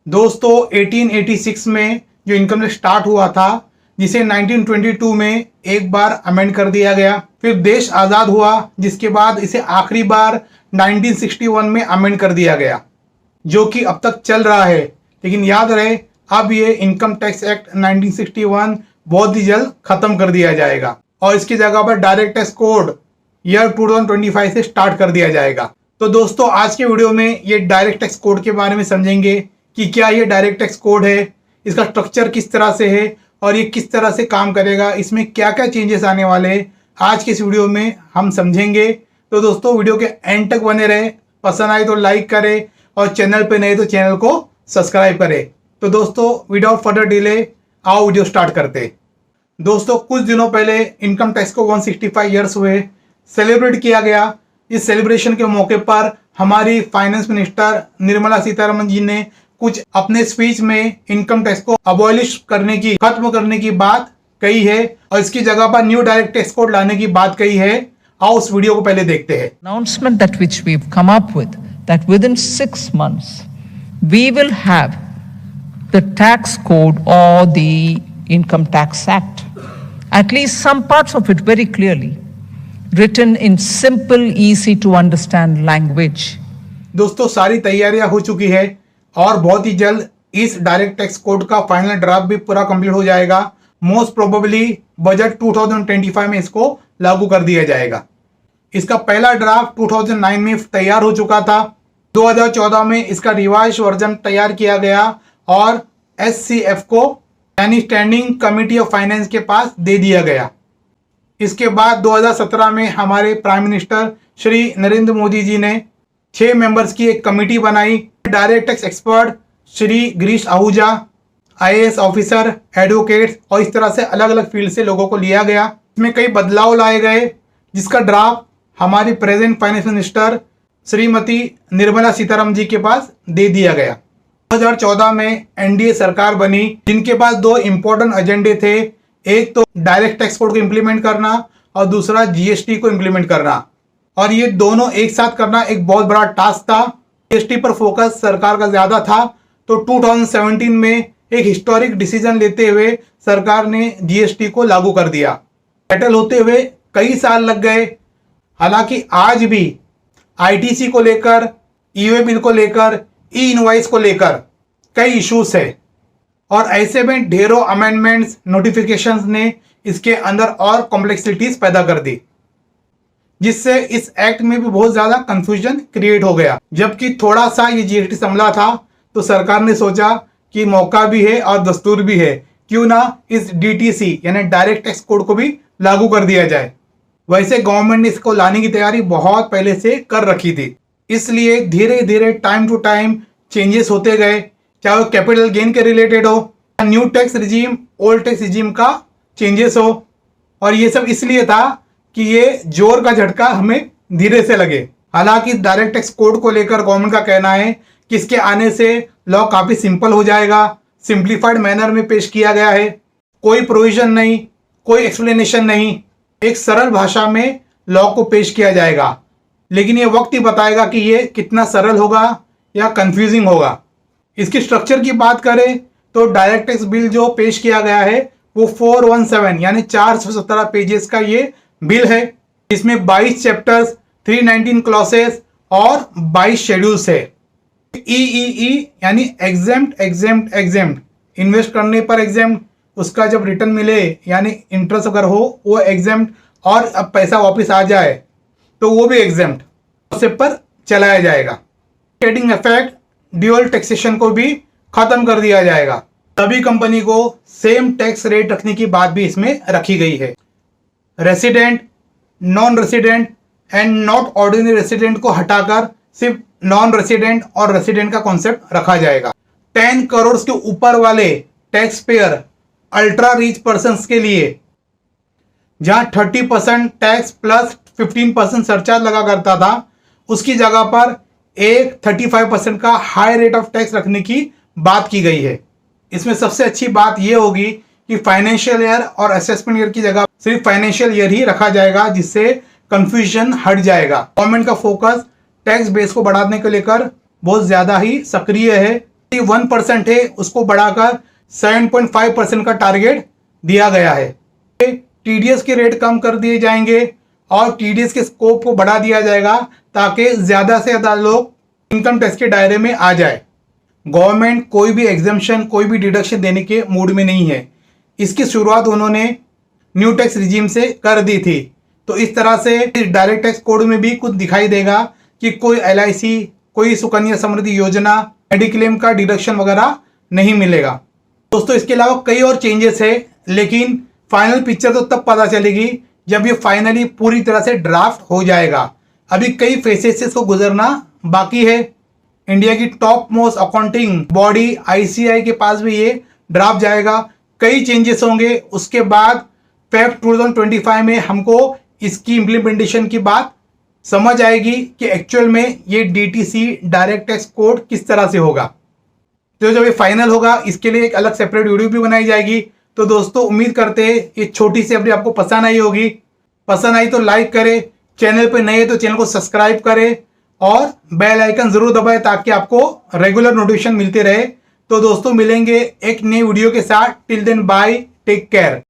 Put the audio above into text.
दोस्तों 1886 में जो इनकम टैक्स स्टार्ट हुआ था, जिसे 1922 में एक बार अमेंड कर दिया गया। फिर देश आज़ाद हुआ, जिसके बाद इसे आखिरी बार 1961 में अमेंड कर दिया गया, जो कि अब तक चल रहा है। लेकिन याद रहे, अब ये इनकम टैक्स एक्ट 1961 बहुत ही जल्द खत्म कर दिया जाएगा और इसकी जगह पर डायरेक्ट टैक्स कोड ईयर 2025 से स्टार्ट कर दिया जाएगा। तो दोस्तों, आज के वीडियो में ये डायरेक्ट टैक्स कोड के बारे में समझेंगे कि क्या ये डायरेक्ट टैक्स कोड है, इसका स्ट्रक्चर किस तरह से है और ये किस तरह से काम करेगा, इसमें क्या क्या चेंजेस आने वाले हैं, आज के इस वीडियो में हम समझेंगे। तो दोस्तों, वीडियो के एंड तक बने रहे। पसंद आए तो लाइक करें और चैनल पे नए तो चैनल को सब्सक्राइब करें। तो दोस्तों, विदाउट फर्दर डिले आओ वीडियो स्टार्ट करते। दोस्तों, कुछ दिनों पहले इनकम टैक्स को 165 ईयर्स हुए, सेलिब्रेट किया गया। इस सेलिब्रेशन के मौके पर हमारी फाइनेंस मिनिस्टर निर्मला सीतारमण जी ने कुछ अपने स्पीच में इनकम टैक्स को अबॉलिश करने की, खत्म करने की बात कही है और इसकी जगह पर न्यू डायरेक्ट टैक्स कोड लाने की बात कही है। आओ उस वीडियो को पहले देखते हैं। Announcement that which we've come up with, that within 6 months we will have the tax code or the income tax act, at least some parts of it very clearly written in simple, easy to understand language. दोस्तों, सारी तैयारियां हो चुकी है और बहुत ही जल्द इस डायरेक्ट टैक्स कोड का फाइनल ड्राफ्ट भी पूरा कंप्लीट हो जाएगा। मोस्ट प्रोबेबली बजट 2025 में इसको लागू कर दिया जाएगा। इसका पहला ड्राफ्ट 2009 में तैयार हो चुका था। 2014 में इसका रिवाइज वर्जन तैयार किया गया और SCF को, यानी स्टैंडिंग कमिटी ऑफ फाइनेंस के पास दे दिया गया। इसके बाद 2017 में हमारे प्राइम मिनिस्टर श्री नरेंद्र मोदी जी ने 6 मेंबर्स की एक कमेटी बनाई। Direct tax expert Shri Girish Ahuja, IAS officer, advocates और इस तरह से अलग अलग फील्ड से लोगों को लिया गया। इसमें कई बदलाव लाए गए, जिसका ड्राफ्ट हमारी present finance minister Shrimati Nirmala Sitharaman ji के पास दे दिया गया। 2014 में NDA सरकार बनी, जिनके पास 2 इंपॉर्टेंट एजेंडे थे। एक तो डायरेक्ट टैक्स कोड को इम्प्लीमेंट करना और दूसरा GST को इम्प्लीमेंट करना, और ये दोनों एक साथ करना एक बहुत बड़ा टास्क था। GST पर फोकस सरकार का ज्यादा था, तो 2017 में एक हिस्टोरिक डिसीजन लेते हुए सरकार ने GST को लागू कर दिया। सेटल होते हुए कई साल लग गए। हालांकि आज भी ITC को लेकर, ई-वे बिल को लेकर, ई-इनवॉइस को लेकर कई इश्यूज है और ऐसे में ढेरों अमेंडमेंट्स, नोटिफिकेशंस ने इसके अंदर और कॉम्प्लेक्सिटीज पैदा कर दी, जिससे इस एक्ट में भी बहुत ज्यादा कंफ्यूजन क्रिएट हो गया। जबकि थोड़ा सा ये GST संभला था, तो सरकार ने सोचा कि मौका भी है और दस्तूर भी है, क्यों ना इस DTC यानी डायरेक्ट टैक्स कोड को भी लागू कर दिया जाए। वैसे गवर्नमेंट ने इसको लाने की तैयारी बहुत पहले से कर रखी थी, इसलिए धीरे धीरे टाइम टू टाइम चेंजेस होते गए, चाहे वो कैपिटल गेन के रिलेटेड हो, new tax regime, old tax regime का चेंजेस हो। और ये सब इसलिए था कि ये जोर का झटका हमें धीरे से लगे। हालांकि डायरेक्ट टैक्स कोड को लेकर गवर्नमेंट का कहना है कि इसके आने से लॉ काफी सिंपल हो जाएगा, सिंप्लीफाइड मैनर में पेश किया गया है, कोई प्रोविजन नहीं, कोई एक्सप्लेनेशन नहीं, एक सरल भाषा में लॉ को पेश किया जाएगा। लेकिन ये वक्त ही बताएगा कि ये कितना सरल होगा या कंफ्यूजिंग होगा। इसकी स्ट्रक्चर की बात करें तो डायरेक्ट टैक्स बिल जो पेश किया गया है वो 417 यानी 417 पेजेस का ये बिल है। इसमें 22 चैप्टर्स, 319 क्लॉसेस और 22 शेड्यूल्स है। EEE यानी एग्जेम्प्ट एग्जेम्प्ट एग्जेम्प्ट, इन्वेस्ट करने पर एग्जेम्प्ट, उसका जब रिटर्न मिले यानी इंटरेस्ट अगर हो वो एग्जेम्प्ट, और अब पैसा वापस आ जाए तो वो भी एग्जेम्प्ट कॉन्सेप्ट पर चलाया जाएगा। कैस्केडिंग इफेक्ट, ड्यूअल टैक्सेशन को भी खत्म कर दिया जाएगा। सभी कंपनी को सेम टैक्स रेट रखने की बात भी इसमें रखी गई है। Resident, non resident and not ordinary resident को हटाकर सिर्फ नॉन रेसिडेंट और रेसिडेंट का कॉन्सेप्ट रखा जाएगा। 10 करोड़ के ऊपर वाले tax payer, ultra rich persons के लिए, जहां 30% टैक्स प्लस 15% सरचार्ज लगा करता था, उसकी जगह पर एक 35% का हाई रेट ऑफ टैक्स रखने की बात की गई है। इसमें सबसे अच्छी बात यह होगी कि फाइनेंशियल ईयर और असेसमेंट ईयर की जगह सिर्फ फाइनेंशियल ईयर ही रखा जाएगा, जिससे कंफ्यूजन हट जाएगा। गवर्नमेंट का फोकस टैक्स बेस को बढ़ाने को लेकर बहुत ज्यादा ही सक्रिय है। 1% है उसको बढ़ाकर 7.5% का टारगेट दिया गया है। टीडीएस के रेट कम कर दिए जाएंगे और टीडीएस के स्कोप को बढ़ा दिया जाएगा ताकि ज़्यादा से ज़्यादा लोग इनकम टैक्स के दायरे में आ जाए। गवर्नमेंट कोई भी एग्जम्पशन कोई भी डिडक्शन देने के मूड में नहीं है। इसकी शुरुआत उन्होंने न्यू टैक्स रिजीम से कर दी थी। तो इस तरह से डायरेक्ट टैक्स कोड में भी कुछ दिखाई देगा कि कोई एलआईसी, कोई सुकन्या समृद्धि योजना, मेडिक्लेम का डिडक्शन वगैरह नहीं मिलेगा। दोस्तों इसके अलावा कई और चेंजेस है, लेकिन फाइनल पिक्चर तो तब पता चलेगी जब ये फाइनली पूरी तरह से ड्राफ्ट हो जाएगा। अभी कई फेसेस से इसको गुजरना बाकी है। इंडिया की top most accounting body ICI के पास भी ये ड्राफ्ट जाएगा। कई चेंजेस होंगे। उसके बाद फेब 2025 में हमको इसकी इम्प्लीमेंटेशन की बात समझ आएगी कि एक्चुअल में ये डीटीसी डायरेक्ट टैक्स कोड किस तरह से होगा। तो जब ये फाइनल होगा इसके लिए एक अलग सेपरेट वीडियो भी बनाई जाएगी। तो दोस्तों उम्मीद करते हैं ये छोटी सी अपडेट आपको पसंद आई होगी। पसंद आई तो लाइक करें, चैनल पर नए हैं तो चैनल को सब्सक्राइब करें और बेल आइकन जरूर दबाएं ताकि आपको रेगुलर नोटिफिकेशन मिलते रहे। तो दोस्तों मिलेंगे एक नई वीडियो के साथ। Till then bye, take care.